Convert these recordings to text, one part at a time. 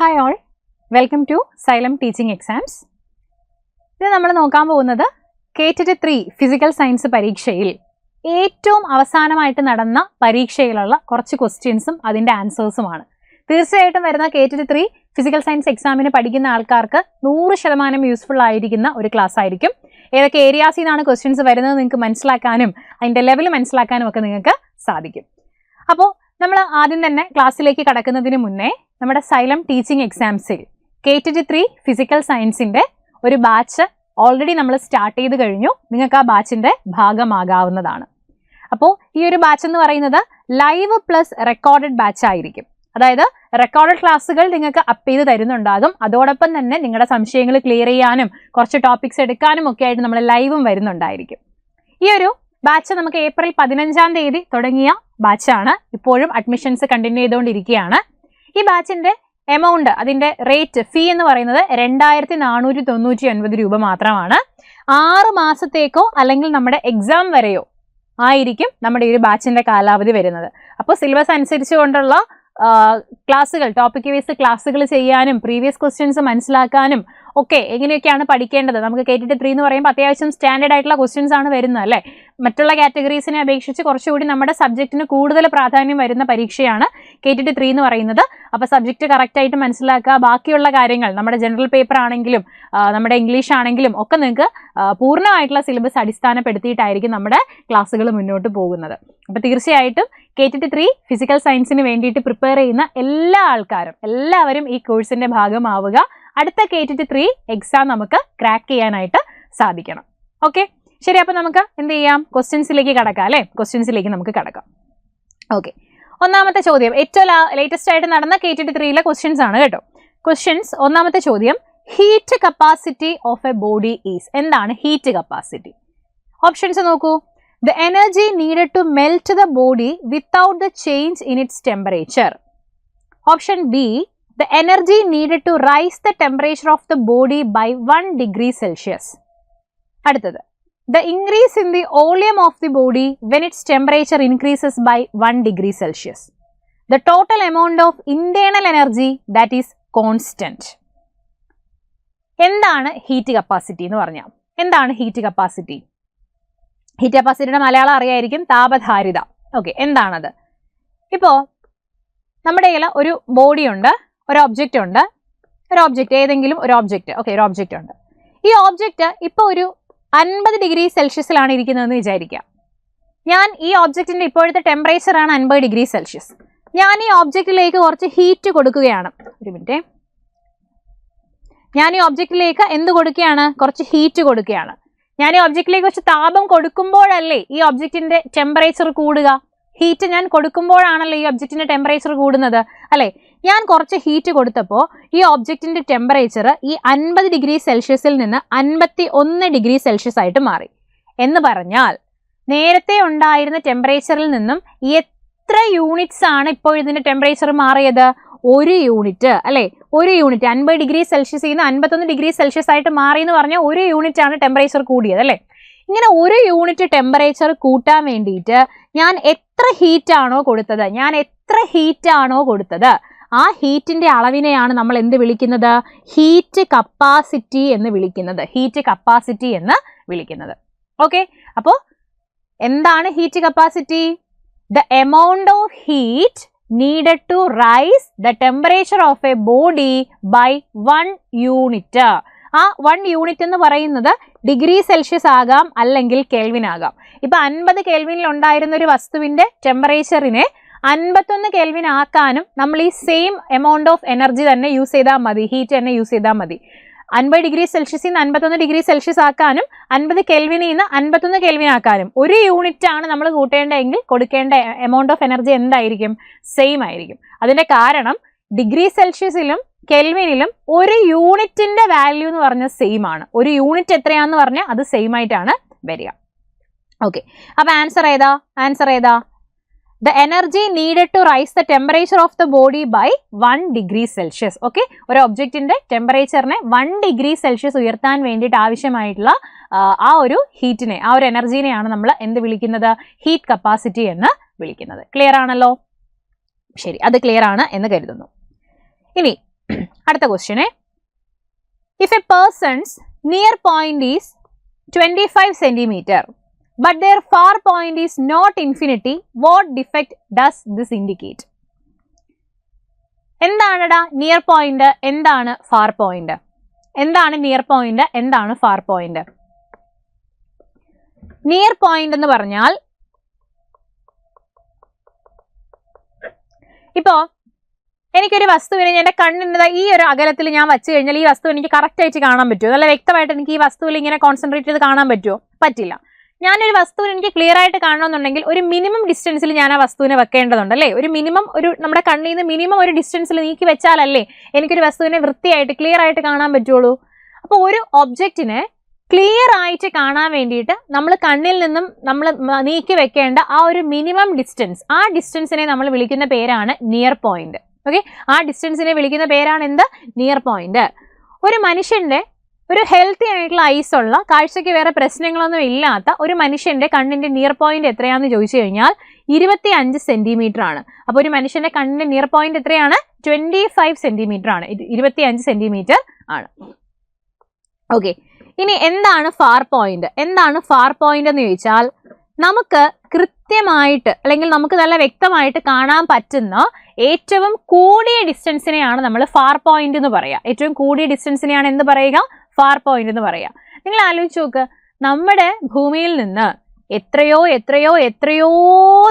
Hi all, welcome to Xylem Teaching Exams. ഇത് നമ്മൾ നോക്കാൻ പോകുന്നത് KTET 3 ഫിസിക്കൽ സയൻസ് പരീക്ഷയിൽ ഏറ്റവും അവസാനമായിട്ട് നടന്ന പരീക്ഷയിലുള്ള കുറച്ച് ക്വസ്റ്റ്യൻസും അതിൻ്റെ ആൻസേഴ്സുമാണ്. തീർച്ചയായിട്ടും വരുന്ന KTET 3 ഫിസിക്കൽ സയൻസ് എക്സാമിന് പഠിക്കുന്ന ആൾക്കാർക്ക് 100% യൂസ്ഫുൾ ആയിരിക്കുന്ന ഒരു ക്ലാസ് ആയിരിക്കും. ഏതൊക്കെ ഏരിയാസിൽ നിന്നാണ് ക്വസ്റ്റ്യൻസ് വരുന്നത് നിങ്ങൾക്ക് മനസ്സിലാക്കാനും അതിൻ്റെ ലെവൽ മനസ്സിലാക്കാനും ഒക്കെ നിങ്ങൾക്ക് സാധിക്കും. അപ്പോൾ നമ്മൾ ആദ്യം തന്നെ ക്ലാസ്സിലേക്ക് കടക്കുന്നതിന് മുന്നേ നമ്മുടെ സൈലം ടീച്ചിങ് എക്സാംസിൽ KTET 3 ഫിസിക്കൽ സയൻസിൻ്റെ ഒരു ബാച്ച് ഓൾറെഡി നമ്മൾ സ്റ്റാർട്ട് ചെയ്ത് കഴിഞ്ഞു. നിങ്ങൾക്ക് ആ ബാച്ചിൻ്റെ ഭാഗമാകാവുന്നതാണ്. അപ്പോൾ ഈ ഒരു ബാച്ച് എന്ന് പറയുന്നത് ലൈവ് പ്ലസ് റെക്കോർഡഡ് ബാച്ച് ആയിരിക്കും. അതായത് റെക്കോർഡഡ് ക്ലാസ്സുകൾ നിങ്ങൾക്ക് അപ്പ് ചെയ്ത് തരുന്നുണ്ടാകും. അതോടൊപ്പം തന്നെ നിങ്ങളുടെ സംശയങ്ങൾ ക്ലിയർ ചെയ്യാനും കുറച്ച് ടോപ്പിക്സ് എടുക്കാനും ഒക്കെ ആയിട്ട് നമ്മൾ ലൈവും വരുന്നുണ്ടായിരിക്കും. ഈ ഒരു ബാച്ച് നമുക്ക് ഏപ്രിൽ 15-ാം തീയതി തുടങ്ങിയ ബാച്ചാണ്. ഇപ്പോഴും അഡ്മിഷൻസ് കണ്ടിന്യൂ ചെയ്തുകൊണ്ടിരിക്കുകയാണ്. ഈ ബാച്ചിൻ്റെ എമൗണ്ട്, അതിൻ്റെ റേറ്റ്, ഫീ എന്ന് പറയുന്നത് 2499 രൂപ മാത്രമാണ്. 6 മാസത്തേക്കോ അല്ലെങ്കിൽ നമ്മുടെ എക്സാം വരെയോ ആയിരിക്കും നമ്മുടെ ഈ ഒരു ബാച്ചിൻ്റെ കാലാവധി വരുന്നത്. അപ്പോൾ സിലബസ് അനുസരിച്ച് കൊണ്ടുള്ള ക്ലാസ്സുകൾ, ടോപ്പിക് വൈസ് ക്ലാസ്സുകൾ ചെയ്യാനും പ്രീവിയസ് ക്വസ്റ്റ്യൻസ് മനസ്സിലാക്കാനും ഒക്കെ എങ്ങനെയൊക്കെയാണ് പഠിക്കേണ്ടത്. നമുക്ക് KTET 3 എന്ന് പറയുമ്പോൾ അത്യാവശ്യം സ്റ്റാൻഡേർഡ് ആയിട്ടുള്ള ക്വസ്റ്റ്യൻസ് ആണ് വരുന്നത് അല്ലേ. മറ്റുള്ള കാറ്റഗറീസിനെ അപേക്ഷിച്ച് കുറച്ചുകൂടി നമ്മുടെ സബ്ജക്റ്റിന് കൂടുതൽ പ്രാധാന്യം വരുന്ന പരീക്ഷയാണ് KTET 3 എന്ന് പറയുന്നത്. അപ്പോൾ സബ്ജക്റ്റ് കറക്റ്റായിട്ട് മനസ്സിലാക്കുക. ബാക്കിയുള്ള കാര്യങ്ങൾ നമ്മുടെ ജനറൽ പേപ്പർ ആണെങ്കിലും നമ്മുടെ ഇംഗ്ലീഷ് ആണെങ്കിലും ഒക്കെ നിങ്ങൾക്ക് പൂർണ്ണമായിട്ടുള്ള സിലബസ് അടിസ്ഥാനപ്പെടുത്തിയിട്ടായിരിക്കും നമ്മുടെ ക്ലാസ്സുകൾ മുന്നോട്ട് പോകുന്നത്. അപ്പോൾ തീർച്ചയായിട്ടും KTET 3 ഫിസിക്കൽ സയൻസിന് വേണ്ടിയിട്ട് പ്രിപ്പയർ ചെയ്യുന്ന എല്ലാവരും ഈ കോഴ്സിൻ്റെ ഭാഗമാവുക. അടുത്ത KTET 3 എക്സാം നമുക്ക് ക്രാക്ക് ചെയ്യാനായിട്ട് സാധിക്കണം. ഓക്കെ, ശരി. അപ്പോൾ നമുക്ക് എന്ത് ചെയ്യാം, ക്വസ്റ്റ്യൻസിലേക്ക് കടക്കാം അല്ലേ. ക്വസ്റ്റ്യൻസിലേക്ക് നമുക്ക് കടക്കാം. ഓക്കെ, ഒന്നാമത്തെ ചോദ്യം ഏറ്റവും ലേറ്റസ്റ്റ് ആയിട്ട് നടന്ന KTET 3 ക്വസ്റ്റ്യൻസ് ആണ് കേട്ടോ. ക്വസ്റ്റ്യൻസ്, ഒന്നാമത്തെ ചോദ്യം, heat capacity of A body is. എന്താണ് ഹീറ്റ് കപ്പാസിറ്റി? ഓപ്ഷൻസ് നോക്കൂ. The energy needed to melt the body without the change in its temperature. Option B, the energy needed to rise the temperature of the body by 1 degree Celsius. അടുത്തത്, the increase in the volume of the body when its temperature increases by 1 degree Celsius. The total amount of internal energy that is constant. എന്താണ് heat capacity എന്ന് പറഞ്ഞാൽ? എന്താണ് heat capacity? Heat കപ്പാസിറ്റിയുടെ Malayalam അറിയായിരിക്കും, താപധാരിത. Okay, എന്താണത്? ഇപ്പോൾ നമ്മുടെ കയ്യിൽ ഒരു ബോഡി ഉണ്ട്, ഒരു ഒബ്ജക്റ്റ് ഉണ്ട്. ഏതെങ്കിലും ഒരു ഒബ്ജക്റ്റ്. ഓക്കെ, ഒരു ഒബ്ജക്റ്റ് ഉണ്ട്. ഈ ഒബ്ജക്റ്റ് ഇപ്പോൾ ഒരു 50 ഡിഗ്രി സെൽഷ്യസിലാണ് ഇരിക്കുന്നതെന്ന് വിചാരിക്കാം. ഞാൻ ഈ ഒബ്ജക്റ്റിൻ്റെ ഇപ്പോഴത്തെ ടെമ്പറേച്ചറാണ് 50 ഡിഗ്രി സെൽഷ്യസ്. ഞാൻ ഈ ഒബ്ജക്റ്റിലേക്ക് കുറച്ച് ഹീറ്റ് കൊടുക്കുകയാണ്. ഒരു മിനിറ്റ്. ഞാൻ ഈ ഒബ്ജക്റ്റിലേക്ക് എന്ത് കൊടുക്കുകയാണ്? കുറച്ച് ഹീറ്റ് കൊടുക്കുകയാണ്. ഞാൻ ഈ ഒബ്ജക്റ്റിലേക്ക് കുറച്ച് താപം കൊടുക്കുമ്പോഴല്ലേ ഈ ഒബ്ജക്റ്റിന്റെ ടെമ്പറേച്ചർ കൂടുക? ഹീറ്റ് ഞാൻ കൊടുക്കുമ്പോഴാണല്ലോ ഈ ഒബ്ജക്റ്റിന്റെ ടെമ്പറേച്ചർ കൂടുന്നത് അല്ലേ. ഞാൻ കുറച്ച് ഹീറ്റ് കൊടുത്തപ്പോൾ ഈ ഒബ്ജക്റ്റിന്റെ ടെമ്പറേച്ചർ ഈ 50 ഡിഗ്രി സെൽഷ്യസിൽ നിന്ന് 51 ഡിഗ്രി സെൽഷ്യസ് ആയിട്ട് മാറി. എന്ന് പറഞ്ഞാൽ നേരത്തെ ഉണ്ടായിരുന്ന ടെമ്പറേച്ചറിൽ നിന്നും എത്ര യൂണിറ്റ്സ് ആണ് ഇപ്പോൾ ഇതിന്റെ ടെമ്പറേച്ചർ മാറിയത്? 1 യൂണിറ്റ് അല്ലേ. 1 യൂണിറ്റ് 50 ഡിഗ്രി സെൽഷ്യസിൽ നിന്ന് 51 ഡിഗ്രി സെൽഷ്യസ് ആയിട്ട് മാറി എന്ന് പറഞ്ഞാൽ 1 യൂണിറ്റ് ആണ് ടെമ്പറേച്ചർ കൂടിയത് അല്ലേ. ഇങ്ങനെ 1 യൂണിറ്റ് ടെമ്പറേച്ചർ കൂട്ടാൻ വേണ്ടിയിട്ട് ഞാൻ എത്ര ഹീറ്റ് ആണോ കൊടുത്തത്, ആ ഹീറ്റിന്റെ അളവിനെയാണ് നമ്മൾ എന്ത് വിളിക്കുന്നത്? ഹീറ്റ് കപ്പാസിറ്റി എന്ന് വിളിക്കുന്നത്. ഓക്കെ, അപ്പോൾ എന്താണ് heat capacity? The amount of heat needed to rise the temperature of a body by 1 unit. ആ 1 യൂണിറ്റ് എന്ന് പറയുന്നത് ഡിഗ്രി സെൽഷ്യസ് ആകാം, അല്ലെങ്കിൽ കെൽവിൻ ആകാം. ഇപ്പൊ 50 കെൽവിനിൽ ഉണ്ടായിരുന്ന ഒരു വസ്തുവിന്റെ ടെമ്പറേച്ചറിനെ 51 കെൽവിൻ ആക്കാനും നമ്മൾ ഈ സെയിം എമൗണ്ട് ഓഫ് എനർജി തന്നെ യൂസ് ചെയ്താൽ മതി, ഹീറ്റ് തന്നെ യൂസ് ചെയ്താൽ മതി. 50 ഡിഗ്രി സെൽഷ്യസിൽ നിന്ന് 51 ഡിഗ്രി സെൽഷ്യസ് ആക്കാനും 50 കെൽവിനിൽ നിന്ന് 51 കെൽവിൻ ആക്കാനും 1 യൂണിറ്റ് ആണ് നമ്മൾ കൂട്ടേണ്ടതെങ്കിൽ കൊടുക്കേണ്ട എമൗണ്ട് ഓഫ് എനർജി എന്തായിരിക്കും? സെയിം ആയിരിക്കും. അതിന്റെ കാരണം ഡിഗ്രി സെൽഷ്യസിലും കെൽവിനിലും 1 യൂണിറ്റിന്റെ വാല്യൂ എന്ന് പറഞ്ഞാൽ സെയിം ആണ്. 1 യൂണിറ്റ് എത്രയാന്ന് പറഞ്ഞാൽ അത് സെയിം ആയിട്ടാണ് വരിക. ഓക്കെ, അപ്പൊ ആൻസർ ഏതാ? The energy needed to rise the temperature of the body by 1 degree Celsius. Okay, ഒരു ഒബ്ജക്റ്റിന്റെ ടെമ്പറേച്ചറിനെ 1 ഡിഗ്രി സെൽഷ്യസ് ഉയർത്താൻ വേണ്ടിയിട്ട് ആവശ്യമായിട്ടുള്ള ആ ഒരു ഹീറ്റിനെ, ആ ഒരു എനർജീനെയാണ് നമ്മൾ എന്ത് വിളിക്കുന്നത്? ഹീറ്റ് കപ്പാസിറ്റി എന്ന് വിളിക്കുന്നത്. ക്ലിയർ ആണല്ലോ? ശരി, അത് ക്ലിയർ ആണ് എന്ന് കരുതുന്നു. ഇനി അടുത്ത ക്വസ്റ്റ്യനെ, if a persons near point is 25 centimeter but their far point is not infinity, what defect does this indicate? എന്താണെടാ നിയർ പോയിന്റ്, എന്താണ് ഫാർ പോയിന്റ്? എന്താണ് നിയർ പോയിന്റ്, എന്താണ് ഫാർ പോയിന്റ്? നിയർ പോയിന്റ് എന്ന് പറഞ്ഞാൽ ഇപ്പോ എനിക്കൊരു വസ്തുവിനെ എന്റെ കണ്ണിൻ്റെ ഈ ഒരു അകലത്തിൽ ഞാൻ വെച്ച് കഴിഞ്ഞാൽ ഈ വസ്തു എനിക്ക് കറക്റ്റ് ആയിട്ട് കാണാൻ പറ്റുമോ? നല്ല വ്യക്തമായിട്ട് എനിക്ക് ഈ വസ്തുവിൽ ഇങ്ങനെ കോൺസെൻട്രേറ്റ് ചെയ്ത് കാണാൻ പറ്റുമോ? പറ്റില്ല. ഞാനൊരു വസ്തുവിനെ എനിക്ക് ക്ലിയർ ആയിട്ട് കാണണമെന്നുണ്ടെങ്കിൽ ഒരു മിനിമം ഡിസ്റ്റൻസിൽ ഞാൻ ആ വസ്തുവിനെ വെക്കേണ്ടതുണ്ട് അല്ലേ? ഒരു മിനിമം, ഒരു നമ്മുടെ കണ്ണിൽ നിന്ന് മിനിമം ഒരു ഡിസ്റ്റൻസിൽ നീക്കി വെച്ചാലല്ലേ എനിക്കൊരു വസ്തുവിനെ വൃത്തിയായിട്ട് ക്ലിയർ ആയിട്ട് കാണാൻ പറ്റുള്ളൂ. അപ്പോൾ ഒരു ഒബ്ജക്റ്റിനെ ക്ലിയർ ആയിട്ട് കാണാൻ വേണ്ടിയിട്ട് നമ്മൾ കണ്ണിൽ നിന്നും നമ്മൾ നീക്കി വെക്കേണ്ട ആ ഒരു മിനിമം ഡിസ്റ്റൻസ്, ആ ഡിസ്റ്റൻസിനെ നമ്മൾ വിളിക്കുന്ന പേരാണ് നിയർ പോയിന്റ്. ഓക്കെ, ആ ഡിസ്റ്റൻസിനെ വിളിക്കുന്ന പേരാണ് എന്ത്? Near point. ഒരു മനുഷ്യന്റെ, ഒരു ഹെൽത്തി ആയിട്ടുള്ള ഐസ് ഉള്ള, കാഴ്ചയ്ക്ക് വേറെ പ്രശ്നങ്ങളൊന്നും ഇല്ലാത്ത ഒരു മനുഷ്യന്റെ കണ്ണിന്റെ നിയർ പോയിന്റ് എത്രയാണെന്ന് ചോദിച്ചു കഴിഞ്ഞാൽ 25 സെന്റിമീറ്റർ ആണ്. അപ്പോൾ ഒരു മനുഷ്യന്റെ കണ്ണിന്റെ നിയർ പോയിന്റ് എത്രയാണ്? 25 സെന്റിമീറ്റർ ആണ്. 25 സെന്റിമീറ്റർ ആണ്. ഓക്കെ, ഇനി എന്താണ് ഫാർ പോയിന്റ്? എന്താണ് ഫാർ പോയിന്റ് എന്ന് ചോദിച്ചാൽ നമുക്ക് കൃത്യമായിട്ട് അല്ലെങ്കിൽ നമുക്ക് നല്ല വ്യക്തമായിട്ട് കാണാൻ പറ്റുന്ന ഏറ്റവും കൂടിയ ഡിസ്റ്റൻസിനെയാണ് നമ്മൾ ഫാർ പോയിന്റ് എന്ന് പറയുക. ഏറ്റവും കൂടിയ ഡിസ്റ്റൻസിനെയാണ് എന്ത് പറയുക? ഫാർ പോയിന്റ് എന്ന് പറയുക. നിങ്ങൾ ആലോചിച്ച് നോക്ക്, നമ്മുടെ ഭൂമിയിൽ നിന്ന് എത്രയോ എത്രയോ എത്രയോ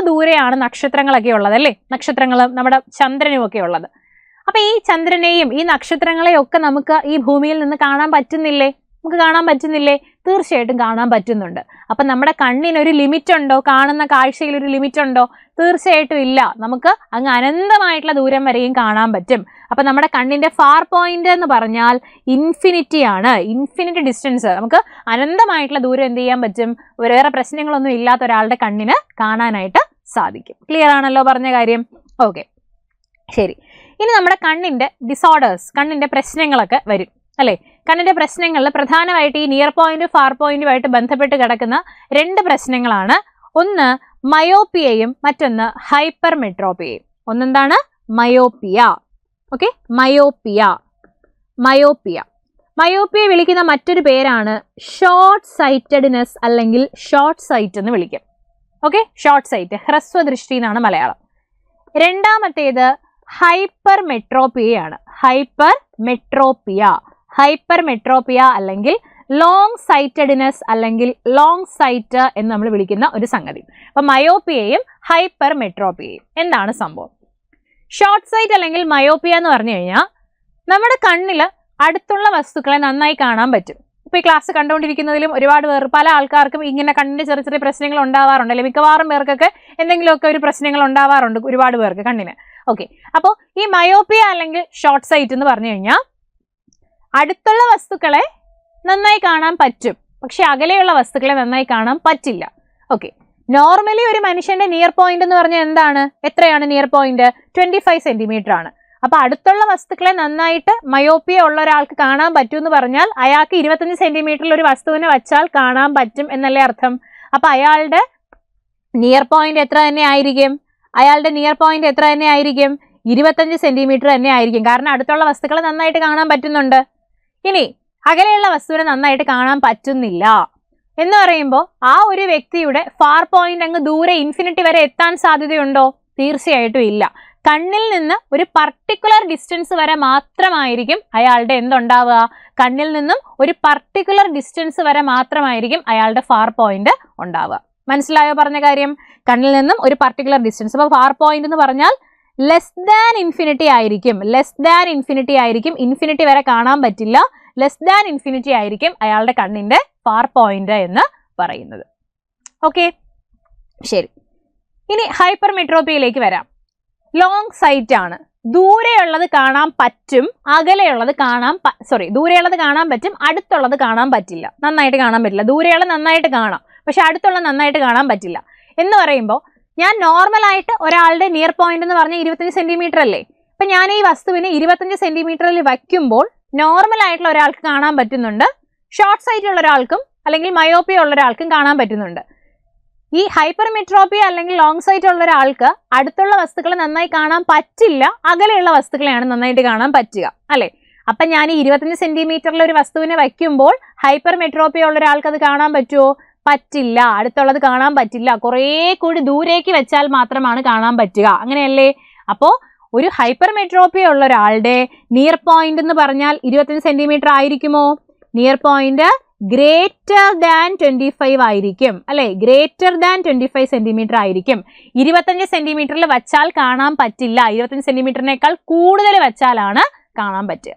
ദൂരെയാണ് നക്ഷത്രങ്ങളൊക്കെ ഉള്ളത് അല്ലേ? നക്ഷത്രങ്ങളും നമ്മുടെ ചന്ദ്രനും ഒക്കെ ഉള്ളത്. അപ്പൊ ഈ ചന്ദ്രനെയും ഈ നക്ഷത്രങ്ങളെയും ഒക്കെ നമുക്ക് ഈ ഭൂമിയിൽ നിന്ന് കാണാൻ പറ്റുന്നില്ലേ? നമുക്ക് കാണാൻ പറ്റുന്നില്ലേ? തീർച്ചയായിട്ടും കാണാൻ പറ്റുന്നുണ്ട്. അപ്പൊ നമ്മുടെ കണ്ണിനൊരു ലിമിറ്റ് ഉണ്ടോ? കാണുന്ന കാഴ്ചയിൽ ഒരു ലിമിറ്റ് ഉണ്ടോ? തീർച്ചയായിട്ടും ഇല്ല. നമുക്ക് അങ്ങ് അനന്തമായിട്ടുള്ള ദൂരം വരെയും കാണാൻ പറ്റും. അപ്പൊ നമ്മുടെ കണ്ണിന്റെ ഫാർ പോയിന്റ് എന്ന് പറഞ്ഞാൽ ഇൻഫിനിറ്റി ആണ്. ഇൻഫിനിറ്റ് ഡിസ്റ്റൻസ്, നമുക്ക് അനന്തമായിട്ടുള്ള ദൂരം എന്ത് ചെയ്യാൻ പറ്റും? വേറെ പ്രശ്നങ്ങളൊന്നും ഇല്ലാത്ത ഒരാളുടെ കണ്ണിന് കാണാനായിട്ട് സാധിക്കും. ക്ലിയർ ആണല്ലോ പറഞ്ഞ കാര്യം? ഓക്കെ, ശരി. ഇനി നമ്മുടെ കണ്ണിന്റെ ഡിസോർഡേഴ്സ്, കണ്ണിന്റെ പ്രശ്നങ്ങളൊക്കെ വരും അല്ലേ? കണ്ണിന്റെ പ്രശ്നങ്ങളിൽ പ്രധാനമായിട്ട് ഈ നിയർ പോയിന്റ് ഫാർ പോയിന്റുമായിട്ട് ബന്ധപ്പെട്ട് കിടക്കുന്ന 2 പ്രശ്നങ്ങളാണ്. ഒന്ന് മയോപ്പിയയും മറ്റൊന്ന് ഹൈപ്പർ മെട്രോപ്പിയയും. ഒന്നെന്താണ്? Myopia. Okay, myopia. Myopia myopia വിളിക്കുന്ന മറ്റൊരു പേരാണ് ഷോർട്ട് സൈറ്റഡ്നെസ് അല്ലെങ്കിൽ ഷോർട്ട് സൈറ്റ് എന്ന് വിളിക്കും. ഓക്കെ, ഷോർട്ട് സൈറ്റ്, ഹ്രസ്വദൃഷ്ടി എന്നാണ് മലയാളം. രണ്ടാമത്തേത് ഹൈപ്പർ മെട്രോപ്പിയയാണ്. Hypermetropia. ഹൈപ്പർ മെട്രോപ്പിയ അല്ലെങ്കിൽ ലോങ് സൈറ്റഡ്നെസ് അല്ലെങ്കിൽ ലോങ് സൈറ്റ് എന്ന് നമ്മൾ വിളിക്കുന്ന ഒരു സംഗതി. അപ്പൊ മയോപ്പിയയും ഹൈപ്പർ മെട്രോപ്പിയയും എന്താണ് സംഭവം? ഷോർട്ട് സൈറ്റ് അല്ലെങ്കിൽ മയോപ്പിയ എന്ന് പറഞ്ഞു കഴിഞ്ഞാൽ നമ്മുടെ കണ്ണിൽ അടുത്തുള്ള വസ്തുക്കളെ നന്നായി കാണാൻ പറ്റും. ഇപ്പൊ ഈ ക്ലാസ് കണ്ടുകൊണ്ടിരിക്കുന്നതിലും ഒരുപാട് പേർ, പല ആൾക്കാർക്കും ഇങ്ങനെ കണ്ണിന്റെ ചെറിയ ചെറിയ പ്രശ്നങ്ങൾ ഉണ്ടാവാറുണ്ട് അല്ലെ? മിക്കവാറും പേർക്കൊക്കെ എന്തെങ്കിലുമൊക്കെ ഒരു പ്രശ്നങ്ങൾ ഉണ്ടാവാറുണ്ട്, ഒരുപാട് പേർക്ക് കണ്ണിന്. ഓക്കെ, അപ്പോൾ ഈ മയോപ്പിയ അല്ലെങ്കിൽ ഷോർട്ട് സൈറ്റ് എന്ന് പറഞ്ഞു കഴിഞ്ഞാൽ അടുത്തുള്ള വസ്തുക്കളെ നന്നായി കാണാൻ പറ്റും, പക്ഷെ അകലെയുള്ള വസ്തുക്കളെ നന്നായി കാണാൻ പറ്റില്ല. ഓക്കെ, നോർമലി ഒരു മനുഷ്യന്റെ നിയർ പോയിന്റ് എന്ന് പറഞ്ഞാൽ എന്താണ്? എത്രയാണ് നിയർ പോയിന്റ്? 25 സെന്റിമീറ്റർ ആണ്. അപ്പൊ അടുത്തുള്ള വസ്തുക്കളെ നന്നായിട്ട് മയോപ്പിയ ഉള്ള ഒരാൾക്ക് കാണാൻ പറ്റും എന്ന് പറഞ്ഞാൽ അയാൾക്ക് 25 സെന്റിമീറ്ററിൽ ഒരു വസ്തുവിനെ വച്ചാൽ കാണാൻ പറ്റും എന്നല്ലേ അർത്ഥം? അപ്പൊ അയാളുടെ നിയർ പോയിന്റ് എത്ര തന്നെ ആയിരിക്കും? അയാളുടെ നിയർ പോയിന്റ് എത്ര തന്നെ ആയിരിക്കും? 25 സെന്റിമീറ്റർ തന്നെ ആയിരിക്കും. കാരണം അടുത്തുള്ള വസ്തുക്കളെ നന്നായിട്ട് കാണാൻ പറ്റുന്നുണ്ട്. ഇനി അകലെയുള്ള വസ്തുവിനെ നന്നായിട്ട് കാണാൻ പറ്റുന്നില്ല എന്ന് പറയുമ്പോൾ ആ ഒരു വ്യക്തിയുടെ ഫാർ പോയിന്റ് അങ്ങ് ദൂരെ ഇൻഫിനിറ്റി വരെ എത്താൻ സാധ്യതയുണ്ടോ? തീർച്ചയായിട്ടും ഇല്ല. കണ്ണിൽ നിന്ന് ഒരു പർട്ടിക്കുലർ ഡിസ്റ്റൻസ് വരെ മാത്രമായിരിക്കും അയാളുടെ എന്തുണ്ടാവുക? കണ്ണിൽ നിന്നും ഒരു പർട്ടിക്കുലർ ഡിസ്റ്റൻസ് വരെ മാത്രമായിരിക്കും അയാളുടെ ഫാർ പോയിന്റ് ഉണ്ടാവുക. മനസ്സിലായോ പറഞ്ഞ കാര്യം? കണ്ണിൽ നിന്നും ഒരു പർട്ടിക്കുലർ ഡിസ്റ്റൻസ്. അപ്പോൾ ഫാർ പോയിന്റ് എന്ന് പറഞ്ഞാൽ ലെസ് ദാൻ ഇൻഫിനിറ്റി ആയിരിക്കും. ലെസ് ദാൻ ഇൻഫിനിറ്റി ആയിരിക്കും. ഇൻഫിനിറ്റി വരെ കാണാൻ പറ്റില്ല. ലെസ് ദാൻ ഇൻഫിനിറ്റി ആയിരിക്കും അയാളുടെ കണ്ണിന്റെ ഫാർ പോയിന്റ് എന്ന് പറയുന്നത്. ഓക്കെ, ശരി. ഇനി ഹൈപ്പർ മെട്രോപ്പിയയിലേക്ക് വരാം. ലോങ് സൈറ്റ് ആണ്. ദൂരെയുള്ളത് കാണാൻ പറ്റും, അകലെയുള്ളത് ദൂരെയുള്ളത് കാണാൻ പറ്റും, അടുത്തുള്ളത് കാണാൻ പറ്റില്ല. നന്നായിട്ട് കാണാൻ പറ്റില്ല. ദൂരെയുള്ളത് നന്നായിട്ട് കാണാം, പക്ഷെ അടുത്തുള്ളത് നന്നായിട്ട് കാണാൻ പറ്റില്ല എന്ന് പറയുമ്പോൾ ഞാൻ നോർമലായിട്ട് ഒരാളുടെ നിയർ പോയിന്റ് എന്ന് പറഞ്ഞാൽ 25 സെന്റിമീറ്റർ അല്ലേ? അപ്പൊ ഞാൻ ഈ വസ്തുവിനെ 25 സെന്റിമീറ്ററിൽ വയ്ക്കുമ്പോൾ നോർമൽ ആയിട്ടുള്ള ഒരാൾക്ക് കാണാൻ പറ്റുന്നുണ്ട്, ഷോർട്ട് സൈറ്റ് ഉള്ള ഒരാൾക്കും അല്ലെങ്കിൽ മയോപ്പിയ ഉള്ള ഒരാൾക്കും കാണാൻ പറ്റുന്നുണ്ട്. ഈ ഹൈപ്പർ മെട്രോപ്പിയ അല്ലെങ്കിൽ ലോങ് സൈറ്റ് ഉള്ള ഒരാൾക്ക് അടുത്തുള്ള വസ്തുക്കളെ നന്നായി കാണാൻ പറ്റില്ല, അകലെയുള്ള വസ്തുക്കളെയാണ് നന്നായിട്ട് കാണാൻ പറ്റുക അല്ലെ? അപ്പം ഞാൻ ഈ 25 സെന്റിമീറ്ററിൽ ഒരു വസ്തുവിനെ വയ്ക്കുമ്പോൾ ഹൈപ്പർ മെട്രോപ്പിയ ഉള്ള ഒരാൾക്ക് അത് കാണാൻ പറ്റുമോ? പറ്റില്ല. അടുത്തുള്ളത് കാണാൻ പറ്റില്ല. കുറേ കൂടി ദൂരേക്ക് വെച്ചാൽ മാത്രമാണ് കാണാൻ പറ്റുക. അങ്ങനെയല്ലേ? അപ്പോൾ ഒരു ഹൈപ്പർ മെട്രോപ്പിയ ഉള്ള ഒരാളുടെ നിയർ പോയിന്റ് എന്ന് പറഞ്ഞാൽ 25 സെന്റിമീറ്റർ ആയിരിക്കുമോ? നിയർ പോയിന്റ് ഗ്രേറ്റർ ദാൻ 25 ആയിരിക്കും അല്ലെ? ഗ്രേറ്റർ ദാൻ 25 സെന്റിമീറ്റർ ആയിരിക്കും. 25 സെന്റിമീറ്ററിൽ വച്ചാൽ കാണാൻ പറ്റില്ല. 25 സെന്റിമീറ്ററിനേക്കാൾ കൂടുതൽ വച്ചാലാണ് കാണാൻ പറ്റുക.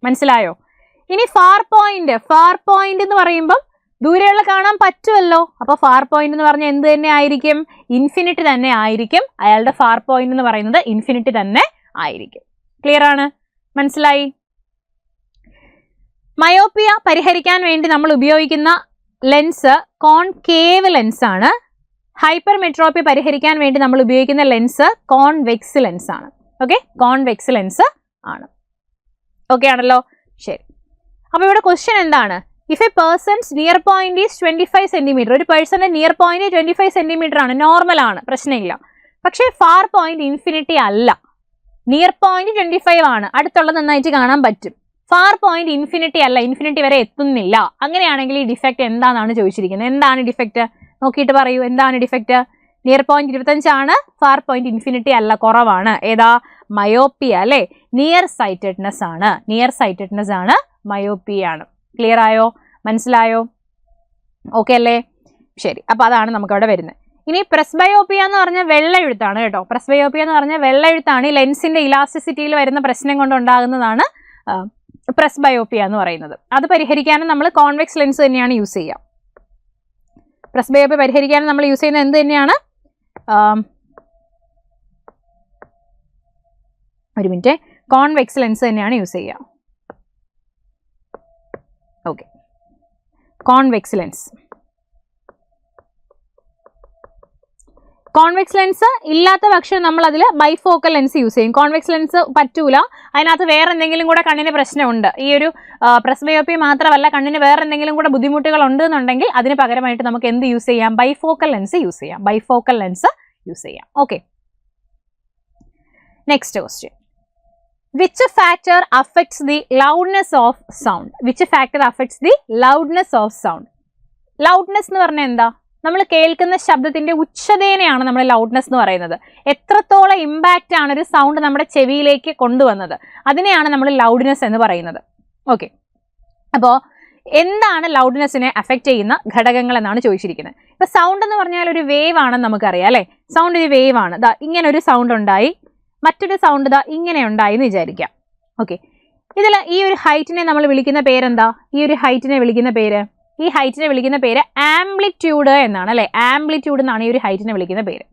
മനസ്സിലായോ? ഇനി ഫാർ പോയിന്റ് എന്ന് പറയുമ്പോൾ ദൂരെയുള്ള കാണാൻ പറ്റുമല്ലോ. അപ്പൊ ഫാർ പോയിന്റ് എന്ന് പറഞ്ഞാൽ എന്ത് തന്നെ ആയിരിക്കും? ഇൻഫിനിറ്റി തന്നെ ആയിരിക്കും. അയാളുടെ ഫാർ പോയിന്റ് എന്ന് പറയുന്നത് ഇൻഫിനിറ്റി തന്നെ ആയിരിക്കും. ക്ലിയർ ആണ്? മനസ്സിലായി? മയോപ്പിയ പരിഹരിക്കാൻ വേണ്ടി നമ്മൾ ഉപയോഗിക്കുന്ന ലെൻസ് കോൺകേവ് ലെൻസ് ആണ്. ഹൈപ്പർ മെട്രോപ്പിയ പരിഹരിക്കാൻ വേണ്ടി നമ്മൾ ഉപയോഗിക്കുന്ന ലെൻസ് കോൺവെക്സ് ലെൻസ് ആണ്. ഓക്കെ, കോൺവെക്സ് ലെൻസ് ആണ്. ഓക്കെ ആണല്ലോ? ശരി. അപ്പൊ ഇവിടെ ക്വസ്റ്റ്യൻ എന്താണ്? If a persons near point is 25 centimetre, ഒരു പേഴ്സന്റെ നിയർ പോയിന്റ് 25 സെന്റിമീറ്റർ ആണ്, നോർമൽ ആണ്, പ്രശ്നമില്ല. പക്ഷേ ഫാർ പോയിന്റ് ഇൻഫിനിറ്റി അല്ല. നിയർ പോയിന്റ് 25 ആണ്, അടുത്തുള്ളത് നന്നായിട്ട് കാണാൻ പറ്റും. ഫാർ പോയിന്റ് ഇൻഫിനിറ്റി അല്ല, ഇൻഫിനിറ്റി വരെ എത്തുന്നില്ല. അങ്ങനെയാണെങ്കിൽ ഈ ഡിഫക്റ്റ് എന്താണെന്നാണ് ചോദിച്ചിരിക്കുന്നത്. എന്താണ് ഡിഫക്റ്റ്? നോക്കിയിട്ട് പറയൂ, എന്താണ് ഡിഫക്റ്റ്? നിയർ പോയിന്റ് 25 ആണ്, ഫാർ പോയിന്റ് ഇൻഫിനിറ്റി അല്ല, കുറവാണ്. ഏതാ? മയോപ്പിയ അല്ലെ? നിയർ സൈറ്റഡ്നെസ് ആണ്. നിയർ സൈറ്റഡ്നെസ് ആണ്, മയോപ്പിയ ആണ്. ക്ലിയർ ആയോ? മനസ്സിലായോ? ഓക്കെ അല്ലേ? ശരി. അപ്പൊ അതാണ് നമുക്ക് അവിടെ വരുന്നത്. ഇനി പ്രസ്ബയോപ്പിയ എന്ന് പറഞ്ഞാൽ വെള്ള എഴുത്താണ് കേട്ടോ. പ്രസ്ബയോപ്പിയ എന്ന് പറഞ്ഞാൽ വെള്ള എഴുത്താണ്. ഈ ലെൻസിന്റെ ഇലാസ്റ്റിസിറ്റിയിൽ വരുന്ന പ്രശ്നം കൊണ്ട് ഉണ്ടാകുന്നതാണ് പ്രസ്ബയോപ്പിയ എന്ന് പറയുന്നത്. അത് പരിഹരിക്കാനും നമ്മൾ കോൺവെക്സ് ലെൻസ് തന്നെയാണ് യൂസ് ചെയ്യുക. പ്രസ്ബയോപ്പിയ പരിഹരിക്കാനും നമ്മൾ യൂസ് ചെയ്യുന്നത് എന്ത് തന്നെയാണ്? ഒരു മിനിറ്റ്, കോൺവെക്സ് ലെൻസ് തന്നെയാണ് യൂസ് ചെയ്യുക. Okay, convex lens. Convex lens ഇല്ലാത്ത പക്ഷം നമ്മൾ അതിൽ ബൈഫോക്കൽ ലെൻസ് യൂസ് ചെയ്യും. കോൺവെക്സ് ലെൻസ് പറ്റൂല, അതിനകത്ത് വേറെ എന്തെങ്കിലും കൂടെ കണ്ണിന് പ്രശ്നമുണ്ട്. ഈ ഒരു പ്രസ്ബയോപ്പിയ മാത്രമല്ല, കണ്ണിന് വേറെ എന്തെങ്കിലും കൂടെ ബുദ്ധിമുട്ടുകൾ ഉണ്ടെന്നുണ്ടെങ്കിൽ അതിന് പകരമായിട്ട് നമുക്ക് എന്ത് യൂസ് ചെയ്യാം? ബൈഫോക്കൽ ലെൻസ് യൂസ് ചെയ്യാം. ബൈഫോക്കൽ ലെൻസ് യൂസ് ചെയ്യാം. Okay, next question. Which factor affects the loudness of sound? Which factor affects the loudness of sound? Loudness എന്ന് പറഞ്ഞാൽ എന്താ? നമ്മൾ കേൾക്കുന്ന ശബ്ദത്തിന്റെ ഉച്ചതേനെയാണ് നമ്മൾ ലൗഡ്നെസ് എന്ന് പറയുന്നത്. എത്രത്തോളം ഇമ്പാക്റ്റ് ആണ് ഒരു സൗണ്ട് നമ്മുടെ ചെവിയിലേക്ക് കൊണ്ടുവന്നത്, അതിനെയാണ് നമ്മൾ ലൗഡ്നെസ് എന്ന് പറയുന്നത്. ഓക്കെ, അപ്പോൾ എന്താണ് ലൗഡ്നെസ്സിനെ അഫക്റ്റ് ചെയ്യുന്ന ഘടകങ്ങൾ എന്നാണ് ചോദിച്ചിരിക്കുന്നത്. ഇപ്പൊ സൗണ്ട് എന്ന് പറഞ്ഞാൽ ഒരു വേവ് ആണെന്ന് നമുക്കറിയാം അല്ലെ? സൗണ്ട് ഒരു വേവ് ആണ്. ദാ ഇങ്ങനെ ഒരു സൗണ്ട് ഉണ്ടായി, മറ്റൊരു സൗണ്ട് ദാ ഇങ്ങനെ ഉണ്ടായി എന്ന് വിചാരിക്കാം. ഓക്കെ, ഇതിൽ ഈ ഒരു ഹൈറ്റിനെ നമ്മൾ വിളിക്കുന്ന പേരെന്താ? ഈ ഒരു ഹൈറ്റിനെ വിളിക്കുന്ന പേര്, ഈ ഹൈറ്റിനെ വിളിക്കുന്ന പേര് ആംപ്ലിറ്റ്യൂഡ് എന്നാണ് അല്ലെ? ആംപ്ലിറ്റ്യൂഡ് എന്നാണ് ഈ ഒരു ഹൈറ്റിനെ വിളിക്കുന്ന പേര്.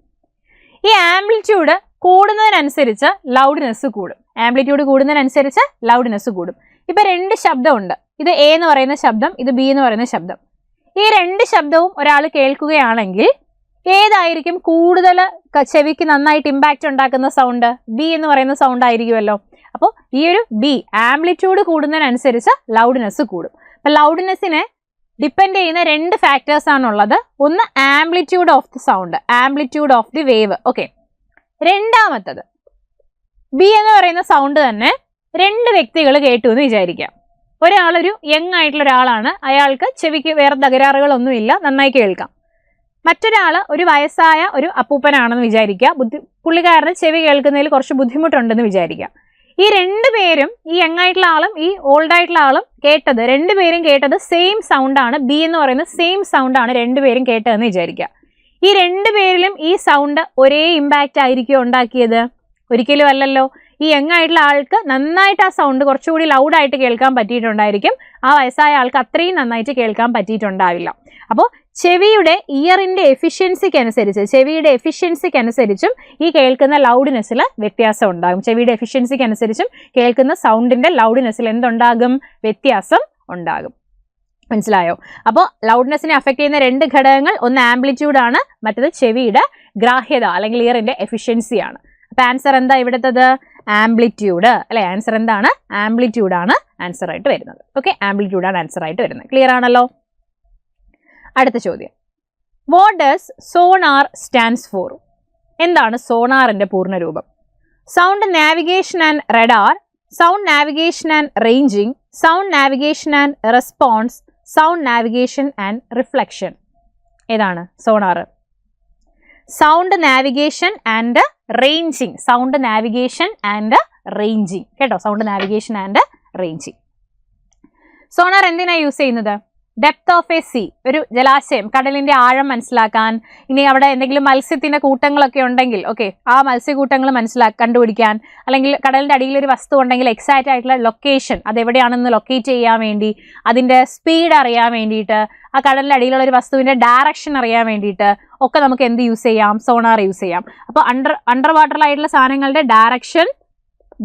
ഈ ആംപ്ലിറ്റ്യൂഡ് കൂടുന്നതിനനുസരിച്ച് ലൗഡ്നെസ് കൂടും. ആംപ്ലിറ്റ്യൂഡ് കൂടുന്നതിനനുസരിച്ച് ലൗഡ്നെസ് കൂടും. ഇപ്പൊ രണ്ട് ശബ്ദമുണ്ട്. ഇത് എ എന്ന് പറയുന്ന ശബ്ദം, ഇത് ബി എന്ന് പറയുന്ന ശബ്ദം. ഈ രണ്ട് ശബ്ദവും ഒരാൾ കേൾക്കുകയാണെങ്കിൽ ഏതായിരിക്കും കൂടുതൽ ചെവിക്ക് നന്നായിട്ട് ഇമ്പാക്റ്റ് ഉണ്ടാക്കുന്ന സൗണ്ട്? ബി എന്ന് പറയുന്ന സൗണ്ട് ആയിരിക്കുമല്ലോ. അപ്പോൾ ഈ ഒരു ബി, ആംപ്ലിറ്റ്യൂഡ് കൂടുന്നതിനനുസരിച്ച് ലൗഡ്നെസ് കൂടും. അപ്പൊ ലൗഡ്നെസ്സിനെ ഡിപ്പെൻഡ് ചെയ്യുന്ന രണ്ട് ഫാക്ടേഴ്സ് ആണുള്ളത്. ഒന്ന് amplitude of the sound, amplitude of the wave. Okay, രണ്ടാമത്തത് ബി എന്ന് പറയുന്ന സൗണ്ട് തന്നെ രണ്ട് വ്യക്തികൾ കേട്ടു എന്ന് വിചാരിക്കാം. ഒരാളൊരു യങ് ആയിട്ടുള്ള ഒരാളാണ്, അയാൾക്ക് ചെവിക്ക് വേറെ തകരാറുകളൊന്നുമില്ല, നന്നായി കേൾക്കാം. മറ്റൊരാള് ഒരു വയസ്സായ ഒരു അപ്പൂപ്പനാണെന്ന് വിചാരിക്കുക. പുള്ളിക്കാരന് ചെവി കേൾക്കുന്നതിൽ കുറച്ച് ബുദ്ധിമുട്ടുണ്ടെന്ന് വിചാരിക്കുക. ഈ രണ്ടുപേരും, ഈ യങ് ആയിട്ടുള്ള ആളും ഈ ഓൾഡ് ആയിട്ടുള്ള ആളും കേട്ടത്, രണ്ടുപേരും കേട്ടത് സെയിം സൗണ്ട് ആണ്. ബി എന്ന് പറയുന്നത് സെയിം സൗണ്ട് ആണ് രണ്ടുപേരും കേട്ടതെന്ന് വിചാരിക്കുക. ഈ രണ്ടുപേരിലും ഈ സൗണ്ട് ഒരേ ഇമ്പാക്റ്റ് ആയിരിക്കും ഉണ്ടാക്കിയത്? ഒരിക്കലും അല്ലല്ലോ. ഈ യങ് ആയിട്ടുള്ള ആൾക്ക് നന്നായിട്ട് ആ സൗണ്ട് കുറച്ചുകൂടി ലൗഡായിട്ട് കേൾക്കാൻ പറ്റിയിട്ടുണ്ടായിരിക്കും. ആ വയസ്സായ ആൾക്ക് അത്രയും നന്നായിട്ട് കേൾക്കാൻ പറ്റിയിട്ടുണ്ടാവില്ല. അപ്പോൾ ചെവിയുടെ ഇയറിന്റെ എഫിഷ്യൻസിക്ക് അനുസരിച്ചും ഈ കേൾക്കുന്ന ലൗഡ്നെസ്സിൽ വ്യത്യാസം ഉണ്ടാകും. ചെവിയുടെ എഫിഷ്യൻസിക്ക് അനുസരിച്ചും കേൾക്കുന്ന സൗണ്ടിന്റെ ലൗഡ്നെസ്സിൽ എന്തുണ്ടാകും? വ്യത്യാസം ഉണ്ടാകും. മനസ്സിലായോ? അപ്പോൾ ലൗഡ്നെസ്സിനെ അഫക്ട് ചെയ്യുന്ന രണ്ട് ഘടകങ്ങൾ, ഒന്ന് ആംപ്ലിറ്റ്യൂഡ് ആണ്, മറ്റത് ചെവിയുടെ ഗ്രാഹ്യത അല്ലെങ്കിൽ ഇയറിന്റെ എഫിഷ്യൻസി ആണ്. അപ്പൊ ആൻസർ എന്താ ഇവിടുത്തത്? ആംപ്ലിറ്റ്യൂഡ് അല്ലെ? ആൻസർ എന്താണ്? ആംപ്ലിറ്റ്യൂഡ് ആണ് ആൻസർ ആയിട്ട് വരുന്നത്. ഓക്കെ, ആംപ്ലിറ്റ്യൂഡ് ആണ് ആൻസർ ആയിട്ട് വരുന്നത്. ക്ലിയർ ആണല്ലോ? അടുത്ത ചോദ്യം, what does sonar stands for? എന്താണ് സോണാറിന്റെ പൂർണ്ണരൂപം? Sound navigation and radar sound navigation and ranging, sound navigation and response, sound navigation and reflection. ഏതാണ് sonar? Sound navigation and ranging, sound navigation and ranging കേട്ടോ, sound navigation and ranging. Sonar എന്തിനാ use ചെയ്യുന്നത്? Depth of a sea, ഒരു ജലാശയം, കടലിന്റെ ആഴം മനസ്സിലാക്കാൻ, ഇനി അവിടെ എന്തെങ്കിലും മത്സ്യത്തിന്റെ കൂട്ടങ്ങളൊക്കെ ഉണ്ടെങ്കിൽ ആ മത്സ്യക്കൂട്ടങ്ങൾ കണ്ടുപിടിക്കാൻ, അല്ലെങ്കിൽ കടലിന്റെ അടിയിൽ ഒരു വസ്തു ഉണ്ടെങ്കിൽ എക്സാക്റ്റ് ആയിട്ടുള്ള ലൊക്കേഷൻ അതെവിടെയാണെന്ന് ലൊക്കേറ്റ് ചെയ്യാൻ വേണ്ടി, അതിന്റെ സ്പീഡ് അറിയാൻ വേണ്ടിയിട്ട്, ആ കടലിന്റെ അടിയിലുള്ള ഒരു വസ്തുവിന്റെ ഡയറക്ഷൻ അറിയാൻ വേണ്ടിയിട്ട് ഒക്കെ നമുക്ക് എന്ത് യൂസ് ചെയ്യാം? സോണാർ യൂസ് ചെയ്യാം. അപ്പോൾ അണ്ടർ വാട്ടറിലായിട്ടുള്ള സാധനങ്ങളുടെ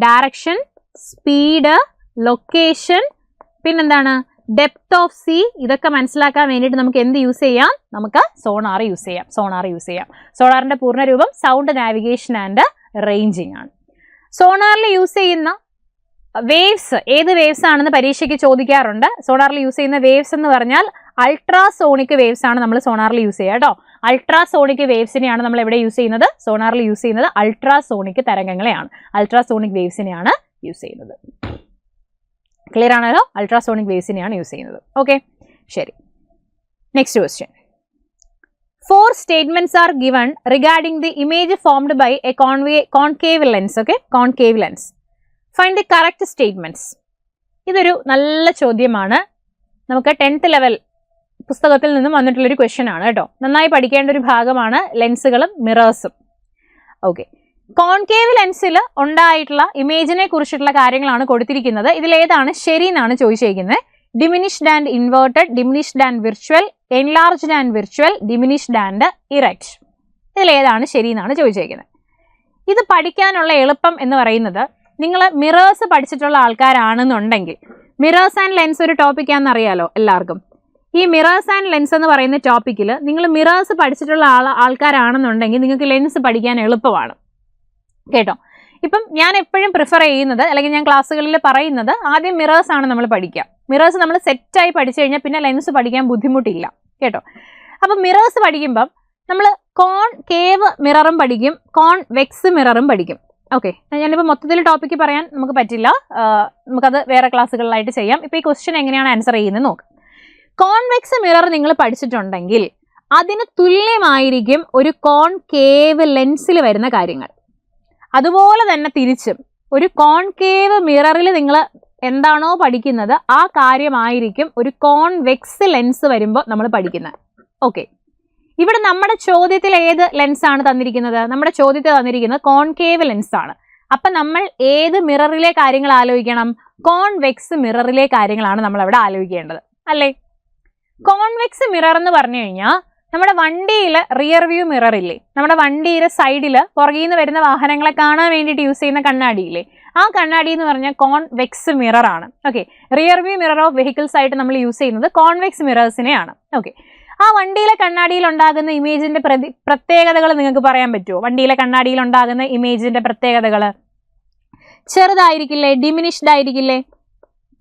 ഡയറക്ഷൻ, സ്പീഡ്, ലൊക്കേഷൻ, പിന്നെന്താണ് ഡെപ്ത് ഓഫ് സീ, ഇതൊക്കെ മനസ്സിലാക്കാൻ വേണ്ടിയിട്ട് നമുക്ക് എന്ത് യൂസ് ചെയ്യാം? നമുക്ക് സോണാർ യൂസ് ചെയ്യാം. സോണാറിന്റെ പൂർണ്ണരൂപം സൗണ്ട് നാവിഗേഷൻ ആൻഡ് റേഞ്ചിങ് ആണ്. സോണാറിൽ യൂസ് ചെയ്യുന്ന വേവ്സ് ഏത് വേവ്സ് ആണെന്ന് പരീക്ഷയ്ക്ക് ചോദിക്കാറുണ്ട്. സോണാറിൽ യൂസ് ചെയ്യുന്ന വേവ്സ് എന്ന് പറഞ്ഞാൽ അൾട്രാസോണിക് വേവ്സ് ആണ് നമ്മൾ സോണാറിൽ യൂസ് ചെയ്യുക കേട്ടോ. അൾട്രാസോണിക് വേവ്സിനെയാണ് നമ്മൾ എവിടെ യൂസ് ചെയ്യുന്നത്? സോണാറിൽ യൂസ് ചെയ്യുന്നത് അൾട്രാസോണിക് തരംഗങ്ങളെയാണ്, അൾട്രാസോണിക് വേവ്സിനെയാണ് യൂസ് ചെയ്യുന്നത്. ക്ലിയർ ആണല്ലോ? അൾട്രാസോണിക് വേവ്സിനെയാണ് യൂസ് ചെയ്യുന്നത്. ഓക്കെ, ശരി. Next question. 4 statements are given regarding the image formed by a concave lens. Concave lens. Find the correct statements. ഇതൊരു നല്ല ചോദ്യമാണ്. നമുക്ക് 10th ലെവൽ പുസ്തകത്തിൽ നിന്നും വന്നിട്ടുള്ളൊരു ക്വസ്റ്റ്യൻ ആണ് കേട്ടോ. നന്നായി പഠിക്കേണ്ട ഒരു ഭാഗമാണ് ലെൻസുകളും മിറേഴ്സും. ഓക്കെ, കോൺകേവ് ലെൻസിൽ ഉണ്ടായിട്ടുള്ള ഇമേജിനെ കുറിച്ചിട്ടുള്ള കാര്യങ്ങളാണ് കൊടുത്തിരിക്കുന്നത്. ഇതിലേതാണ് ശരി എന്നാണ് ചോദിച്ചിരിക്കുന്നത്. Diminished and inverted, diminished and virtual, enlarged and virtual, diminished and erect. ഇതിലേതാണ് ശരി എന്നാണ് ചോദിച്ചിരിക്കുന്നത്. ഇത് പഠിക്കാനുള്ള എളുപ്പം എന്ന് പറയുന്നത്, നിങ്ങൾ മിറേഴ്സ് പഠിച്ചിട്ടുള്ള ആൾക്കാരാണെന്നുണ്ടെങ്കിൽ, മിറേഴ്സ് ആൻഡ് ലെൻസ് ഒരു ടോപ്പിക്കാണെന്ന് അറിയാലോ എല്ലാവർക്കും. ഈ മിറേഴ്സ് ആൻഡ് ലെൻസ് എന്ന് പറയുന്ന ടോപ്പിക്കിൽ നിങ്ങൾ മിറേഴ്സ് പഠിച്ചിട്ടുള്ള ആൾക്കാരാണെന്നുണ്ടെങ്കിൽ നിങ്ങൾക്ക് ലെൻസ് പഠിക്കാൻ എളുപ്പമാണ് കേട്ടോ. ഇപ്പം ഞാൻ എപ്പോഴും പ്രിഫർ ചെയ്യുന്നത്, അല്ലെങ്കിൽ ഞാൻ ക്ലാസ്സുകളിൽ പറയുന്നത്, ആദ്യം മിറേഴ്സ് ആണ് നമ്മൾ പഠിക്കുക. മിറേഴ്സ് നമ്മൾ സെറ്റായി പഠിച്ചു കഴിഞ്ഞാൽ പിന്നെ ലെൻസ് പഠിക്കാൻ ബുദ്ധിമുട്ടില്ല കേട്ടോ. അപ്പം മിറേഴ്സ് പഠിക്കുമ്പം നമ്മൾ കോൺകേവ് മിററും പഠിക്കും, കോൺവെക്സ് മിററും പഠിക്കും. ഓക്കെ, ഞാനിപ്പോൾ മൊത്തത്തിൽ ടോപ്പിക്ക് പറയാൻ നമുക്ക് പറ്റില്ല, നമുക്കത് വേറെ ക്ലാസ്സുകളിലായിട്ട് ചെയ്യാം. ഇപ്പോൾ ഈ ക്വസ്റ്റ്യൻ എങ്ങനെയാണ് ആൻസർ ചെയ്യുന്നത് നോക്കാം. കോൺവെക്സ് മിറർ നിങ്ങൾ പഠിച്ചിട്ടുണ്ടെങ്കിൽ അതിന് തുല്യമായിരിക്കും ഒരു കോൺകേവ് ലെൻസിൽ വരുന്ന കാര്യങ്ങൾ. അതുപോലെ തന്നെ തിരിച്ചും ഒരു കോൺകേവ് മിററിൽ നിങ്ങൾ എന്താണോ പഠിക്കുന്നത് ആ കാര്യമായിരിക്കും ഒരു കോൺവെക്സ് ലെൻസ് വരുമ്പോൾ നമ്മൾ പഠിക്കുന്നത്. ഓക്കെ, ഇവിടെ നമ്മുടെ ചോദ്യത്തിൽ ഏത് ലെൻസാണ് തന്നിരിക്കുന്നത്? നമ്മുടെ ചോദ്യത്തിൽ തന്നിരിക്കുന്നത് കോൺകേവ് ലെൻസ് ആണ്. അപ്പം നമ്മൾ ഏത് മിററിലെ കാര്യങ്ങൾ ആലോചിക്കണം? കോൺവെക്സ് മിററിലെ കാര്യങ്ങളാണ് നമ്മൾ അവിടെ ആലോചിക്കേണ്ടത് അല്ലേ? കോൺവെക്സ് മിറർ എന്ന് പറഞ്ഞു കഴിഞ്ഞാൽ നമ്മുടെ വണ്ടിയിൽ റിയർ വ്യൂ മിറർ ഇല്ലേ, നമ്മുടെ വണ്ടിയുടെ സൈഡിൽ പുറകിൽ നിന്ന് വരുന്ന വാഹനങ്ങളെ കാണാൻ വേണ്ടിയിട്ട് യൂസ് ചെയ്യുന്ന കണ്ണാടിയില്ലേ, ആ കണ്ണാടി എന്ന് പറഞ്ഞാൽ കോൺവെക്സ് മിറർ ആണ്. Okay, rear view mirror of vehicles ആയിട്ട് നമ്മൾ യൂസ് ചെയ്യുന്നത് കോൺവെക്സ് മിറേഴ്സിനെയാണ്. ഓക്കെ, ആ വണ്ടിയിലെ കണ്ണാടിയിൽ ഉണ്ടാകുന്ന ഇമേജിന്റെ പ്രത്യേകതകൾ നിങ്ങൾക്ക് പറയാൻ പറ്റുമോ? വണ്ടിയിലെ കണ്ണാടിയിൽ ഉണ്ടാകുന്ന ഇമേജിന്റെ പ്രത്യേകതകൾ ചെറുതായിരിക്കില്ലേ, ഡിമിനിഷ്ഡ് ആയിരിക്കില്ലേ?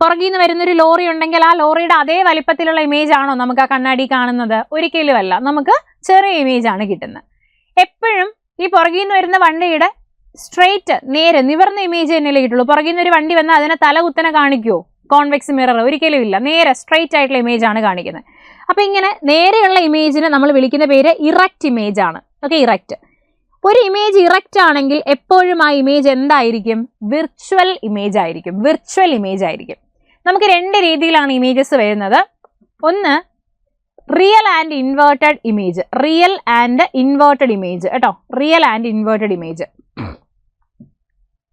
പുറകിൽ നിന്ന് വരുന്നൊരു ലോറി ഉണ്ടെങ്കിൽ ആ ലോറിയുടെ അതേ വലിപ്പത്തിലുള്ള ഇമേജ് ആണോ നമുക്ക് ആ കണ്ണാടി കാണുന്നത്? ഒരിക്കലുമല്ല, നമുക്ക് ചെറിയ ഇമേജ് ആണ് കിട്ടുന്നത്. എപ്പോഴും ഈ പുറകിൽ നിന്ന് വരുന്ന വണ്ടിയുടെ സ്ട്രെയിറ്റ് നേരെ നിവർന്ന ഇമേജ് തന്നെയല്ലേ കിട്ടുള്ളൂ. പുറകിൽ നിന്ന് ഒരു വണ്ടി വന്നാൽ അതിനെ തല കുത്തനെ കാണിക്കുമോ കോൺവെക്സ് മിറർ? ഒരിക്കലും ഇല്ല, നേരെ സ്ട്രെയിറ്റ് ആയിട്ടുള്ള ഇമേജ് ആണ് കാണിക്കുന്നത്. അപ്പം ഇങ്ങനെ നേരെയുള്ള ഇമേജിനെ നമ്മൾ വിളിക്കുന്ന പേര് ഇറക്റ്റ് ഇമേജ് ആണ്. Okay, erect. ഒരു ഇമേജ് ഇറക്റ്റ് ആണെങ്കിൽ എപ്പോഴും ആ ഇമേജ് എന്തായിരിക്കും? വിർച്വൽ ഇമേജ് ആയിരിക്കും. വിർച്വൽ ഇമേജ് ആയിരിക്കും. നമുക്ക് 2 രീതിയിലാണ് ഇമേജസ് വരുന്നത്. ഒന്ന് real and inverted image, real and inverted image കേട്ടോ, റിയൽ ആൻഡ് ഇൻവേർട്ടഡ് ഇമേജ്.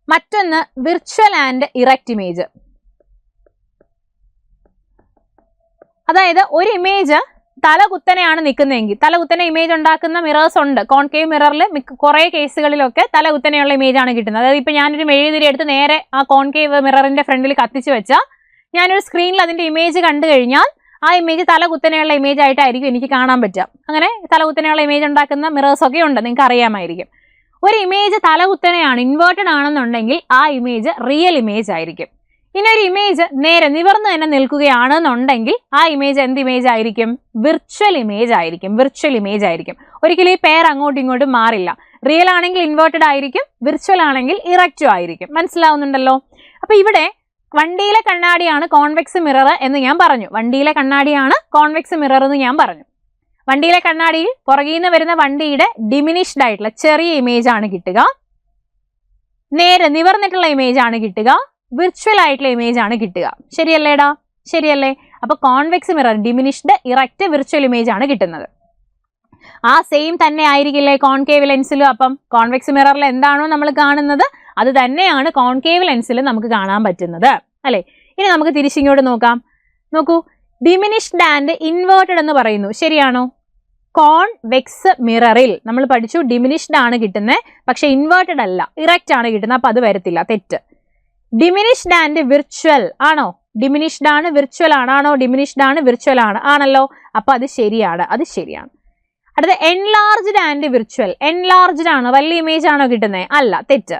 മറ്റൊന്ന് വിർച്വൽ ആൻഡ് ഇറക്റ്റ് ഇമേജ്. അതായത് ഒരു ഇമേജ് തല കുത്തനെയാണ് നിൽക്കുന്നതെങ്കിൽ, തല കുത്തനെ ഇമേജ് ഉണ്ടാക്കുന്ന മിറേഴ്സ് ഉണ്ട്. കോൺകേവ് മിററിൽ കുറേ കേസുകളിലൊക്കെ തല കുത്തനെയുള്ള ഇമേജ് ആണ് കിട്ടുന്നത്. അതായത് ഇപ്പം ഞാനൊരു മെഴുകുതിരി എടുത്ത് നേരെ ആ കോൺകേവ് മിററിന്റെ ഫ്രണ്ടിൽ കത്തിച്ച് വെച്ചാൽ ഞാനൊരു സ്ക്രീനിൽ അതിന്റെ ഇമേജ് കണ്ടു കഴിഞ്ഞാൽ ആ ഇമേജ് തല കുത്തനെയുള്ള ഇമേജ് ആയിട്ടായിരിക്കും എനിക്ക് കാണാൻ പറ്റുക. അങ്ങനെ തല കുത്തനെയുള്ള ഇമേജ് ഉണ്ടാക്കുന്ന മിറേഴ്സ് ഒക്കെ ഉണ്ട്, നിങ്ങൾക്ക് അറിയാമായിരിക്കും. ഒരു ഇമേജ് തല കുത്തനെയാണ്, ഇൻവേർട്ടഡ് ആണെന്നുണ്ടെങ്കിൽ ആ ഇമേജ് റിയൽ ഇമേജ് ആയിരിക്കും. ഇനി ഒരു ഇമേജ് നേരെ നിവർന്ന് തന്നെ നിൽക്കുകയാണെന്നുണ്ടെങ്കിൽ ആ ഇമേജ് എന്ത് ഇമേജ് ആയിരിക്കും? വിർച്വൽ ഇമേജ് ആയിരിക്കും. വിർച്വൽ ഇമേജ് ആയിരിക്കും. ഒരിക്കലും ഈ പെയർ അങ്ങോട്ടും ഇങ്ങോട്ടും മാറില്ല. റിയൽ ആണെങ്കിൽ ഇൻവേർട്ടഡ് ആയിരിക്കും, വിർച്വൽ ആണെങ്കിൽ ഇറക്റ്റും ആയിരിക്കും. മനസ്സിലാവുന്നുണ്ടല്ലോ? അപ്പൊ ഇവിടെ വണ്ടിയിലെ കണ്ണാടിയാണ് കോൺവെക്സ് മിറർ എന്ന് ഞാൻ പറഞ്ഞു. വണ്ടിയിലെ കണ്ണാടിയാണ് കോൺവെക്സ് മിറർ എന്ന് ഞാൻ പറഞ്ഞു. വണ്ടിയിലെ കണ്ണാടിയിൽ പുറകിൽ നിന്ന് വരുന്ന വണ്ടിയുടെ ഡിമിനിഷ്ഡ് ആയിട്ടുള്ള ചെറിയ ഇമേജ് ആണ് കിട്ടുക, നേരെ നിവർന്നിട്ടുള്ള ഇമേജ് ആണ് കിട്ടുക, വിർച്വൽ ആയിട്ടുള്ള ഇമേജ് ആണ് കിട്ടുക. ശരിയല്ലേടാ? ശരിയല്ലേ? അപ്പൊ convex mirror diminished, erect, virtual image ആണ് കിട്ടുന്നത്. ആ സെയിം തന്നെ ആയിരിക്കില്ലേ കോൺകേവ് ലെൻസിലും? അപ്പം കോൺവെക്സ് മിററിൽ എന്താണോ നമ്മൾ കാണുന്നത് അത് തന്നെയാണ് കോൺകേവ് ലെൻസിലും നമുക്ക് കാണാൻ പറ്റുന്നത്, അല്ലെ? ഇനി നമുക്ക് തിരിച്ചിങ്ങോട്ട് നോക്കാം. നോക്കൂ, ഡിമിനിഷ്ഡ് ആൻഡ് ഇൻവേർട്ടഡ് എന്ന് പറയുന്നു. ശരിയാണോ? കോൺവെക്സ് മിററിൽ നമ്മൾ പഠിച്ചു ഡിമിനിഷ്ഡ് ആണ് കിട്ടുന്നത്, പക്ഷെ ഇൻവേർട്ടഡ് അല്ല, ഇറക്റ്റ് ആണ് കിട്ടുന്നത്. അപ്പൊ അത് വരത്തില്ല, തെറ്റ്. ഡിമിനിഷ്ഡ് ആൻഡ് വിർച്വൽ ആണോ? ഡിമിനിഷ്ഡ് ആണ് വിർച്വൽ ആണോ? ഡിമിനിഷ്ഡ് ആണ് വിർച്വൽ ആണ്, ആണല്ലോ. അപ്പൊ അത് ശരിയാണ്, അത് ശരിയാണ്. അടുത്ത എൻലാർജ്ഡ് ആൻഡ് വിർച്വൽ. എൻലാർജ്ഡ് ആണോ? വലിയ ഇമേജ് ആണോ കിട്ടുന്നത്? അല്ല, തെറ്റ്.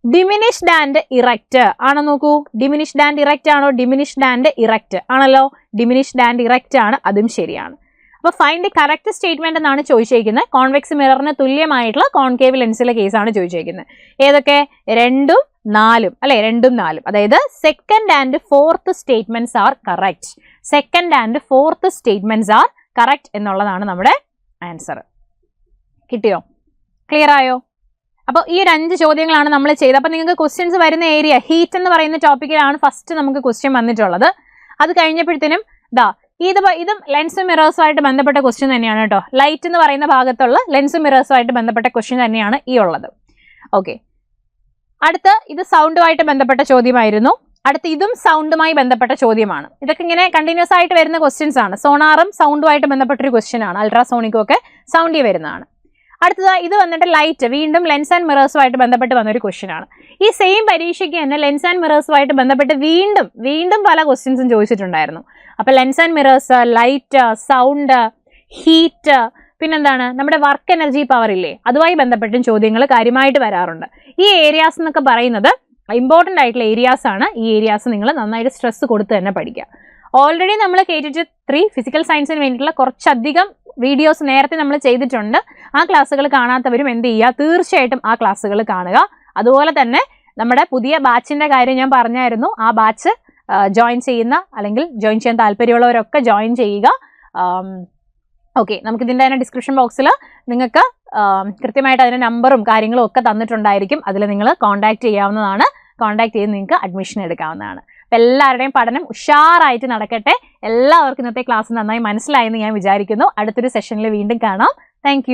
ഡിമിനിഷ്ഡ് ആൻഡ് ഇറക്റ്റ് ആണോ? നോക്കൂ, ഡിമിനിഷ്ഡ് ആൻഡ് ഇറക്റ്റ് ആണോ? ഡിമിനിഷ്ഡ് ആൻഡ് ഇറക്റ്റ് ആണല്ലോ, ഡിമിനിഷ്ഡ് ആൻഡ് ഇറക്റ്റ് ആണ്, അതും ശരിയാണ്. അപ്പൊ ഫൈൻഡ് ദി കറക്റ്റ് സ്റ്റേറ്റ്മെന്റ് എന്നാണ് ചോദിച്ചിരിക്കുന്നത്. കോൺവെക്സ് മിററിന് തുല്യമായിട്ടുള്ള കോൺകേവ് ലെൻസിലെ കേസാണ് ചോദിച്ചിരിക്കുന്നത്. ഏതൊക്കെ? 2ഉം 4ഉം, അല്ലെ? 2ഉം 4ഉം. അതായത് second and fourth statements are correct. Second and fourth statements are correct എന്നുള്ളതാണ് നമ്മുടെ ആൻസർ. കിട്ടിയോ? ക്ലിയർ ആയോ? അപ്പോൾ ഈ ഒരു 5 ചോദ്യങ്ങളാണ് നമ്മൾ ചെയ്തത്. അപ്പൊ നിങ്ങൾക്ക് ക്വസ്റ്റ്യൻസ് വരുന്ന ഏരിയ ഹീറ്റ് എന്ന് പറയുന്ന ടോപ്പിക്കിലാണ് ഫസ്റ്റ് നമുക്ക് ക്വസ്റ്റ്യൻ വന്നിട്ടുള്ളത്. അത് കഴിഞ്ഞപ്പോഴത്തേനും ഇതും ലെൻസും മിറേഴ്സുമായിട്ട് ബന്ധപ്പെട്ട ക്വസ്റ്റ്യൻ തന്നെയാണ് കേട്ടോ. ലൈറ്റ് എന്ന് പറയുന്ന ഭാഗത്തുള്ള ലെൻസും മിറേഴ്സുമായിട്ട് ബന്ധപ്പെട്ട ക്വസ്റ്റ്യൻ തന്നെയാണ് ഈ ഉള്ളത്. ഓക്കെ, അടുത്ത് ഇത് സൗണ്ടുമായിട്ട് ബന്ധപ്പെട്ട ചോദ്യമായിരുന്നു. അടുത്ത് ഇതും സൗണ്ടുമായി ബന്ധപ്പെട്ട ചോദ്യമാണ്. ഇതൊക്കെ ഇങ്ങനെ കണ്ടിന്യൂസ് ആയിട്ട് വരുന്ന ക്വസ്റ്റ്യൻസ് ആണ്. സോണാറും സൗണ്ടുമായിട്ട് ബന്ധപ്പെട്ടൊരു ക്വസ്റ്റ്യൻ ആണ്. അൾട്രാസോണിക്കും ഒക്കെ സൗണ്ടിൽ വരുന്നതാണ്. അടുത്തത് ഇത് വന്നിട്ട് ലൈറ്റ്, വീണ്ടും ലെൻസ് ആൻഡ് മിറേഴ്സുമായിട്ട് ബന്ധപ്പെട്ട് വന്നൊരു ക്വസ്റ്റ്യൻ ആണ്. ഈ സെയിം പരീക്ഷയ്ക്ക് തന്നെ ലെൻസ് ആൻഡ് മിറേഴ്സുമായിട്ട് ബന്ധപ്പെട്ട് വീണ്ടും പല ക്വസ്റ്റ്യൻസും ചോദിച്ചിട്ടുണ്ടായിരുന്നു. അപ്പൊ lens and mirrors, light, sound, heat, പിന്നെന്താണ് നമ്മുടെ വർക്ക് എനർജി പവർ ഇല്ലേ, അതുമായി ബന്ധപ്പെട്ടും ചോദ്യങ്ങൾ കാര്യമായിട്ട് വരാറുണ്ട്. ഈ ഏരിയാസ് എന്നൊക്കെ പറയുന്നത് ഇമ്പോർട്ടൻ്റ് ആയിട്ടുള്ള ഏരിയാസ് ആണ്. ഈ ഏരിയാസ് നിങ്ങൾ നന്നായിട്ട് സ്ട്രെസ് കൊടുത്ത് തന്നെ പഠിക്കുക. ഓൾറെഡി നമ്മൾ KTT 3 ഫിസിക്കൽ സയൻസിന് വേണ്ടിയിട്ടുള്ള കുറച്ചധികം വീഡിയോസ് നേരത്തെ നമ്മൾ ചെയ്തിട്ടുണ്ട്. ആ ക്ലാസ്സുകൾ കാണാത്തവരും എന്ത് ചെയ്യുക? തീർച്ചയായിട്ടും ആ ക്ലാസ്സുകൾ കാണുക. അതുപോലെ തന്നെ നമ്മുടെ പുതിയ ബാച്ചിന്റെ കാര്യം ഞാൻ പറഞ്ഞായിരുന്നു. ആ ബാച്ച് ജോയിൻ ചെയ്യുന്ന അല്ലെങ്കിൽ ജോയിൻ ചെയ്യാൻ താല്പര്യമുള്ളവരൊക്കെ ജോയിൻ ചെയ്യുക. ഓക്കെ, നമുക്കിതിൻ്റെ തന്നെ ഡിസ്ക്രിപ്ഷൻ ബോക്സിൽ നിങ്ങൾക്ക് കൃത്യമായിട്ട് അതിൻ്റെ നമ്പറും കാര്യങ്ങളും ഒക്കെ തന്നിട്ടുണ്ടായിരിക്കും. അതിൽ നിങ്ങൾ കോൺടാക്ട് ചെയ്യാവുന്നതാണ്. കോൺടാക്ട് ചെയ്ത് നിങ്ങൾക്ക് അഡ്മിഷൻ എടുക്കാവുന്നതാണ്. അപ്പം എല്ലാവരുടെയും പഠനം ഉഷാറായിട്ട് നടക്കട്ടെ. എല്ലാവർക്കും ഇന്നത്തെ ക്ലാസ് നന്നായി മനസ്സിലായെന്ന് ഞാൻ വിചാരിക്കുന്നു. അടുത്തൊരു സെഷനിൽ വീണ്ടും കാണാം. താങ്ക്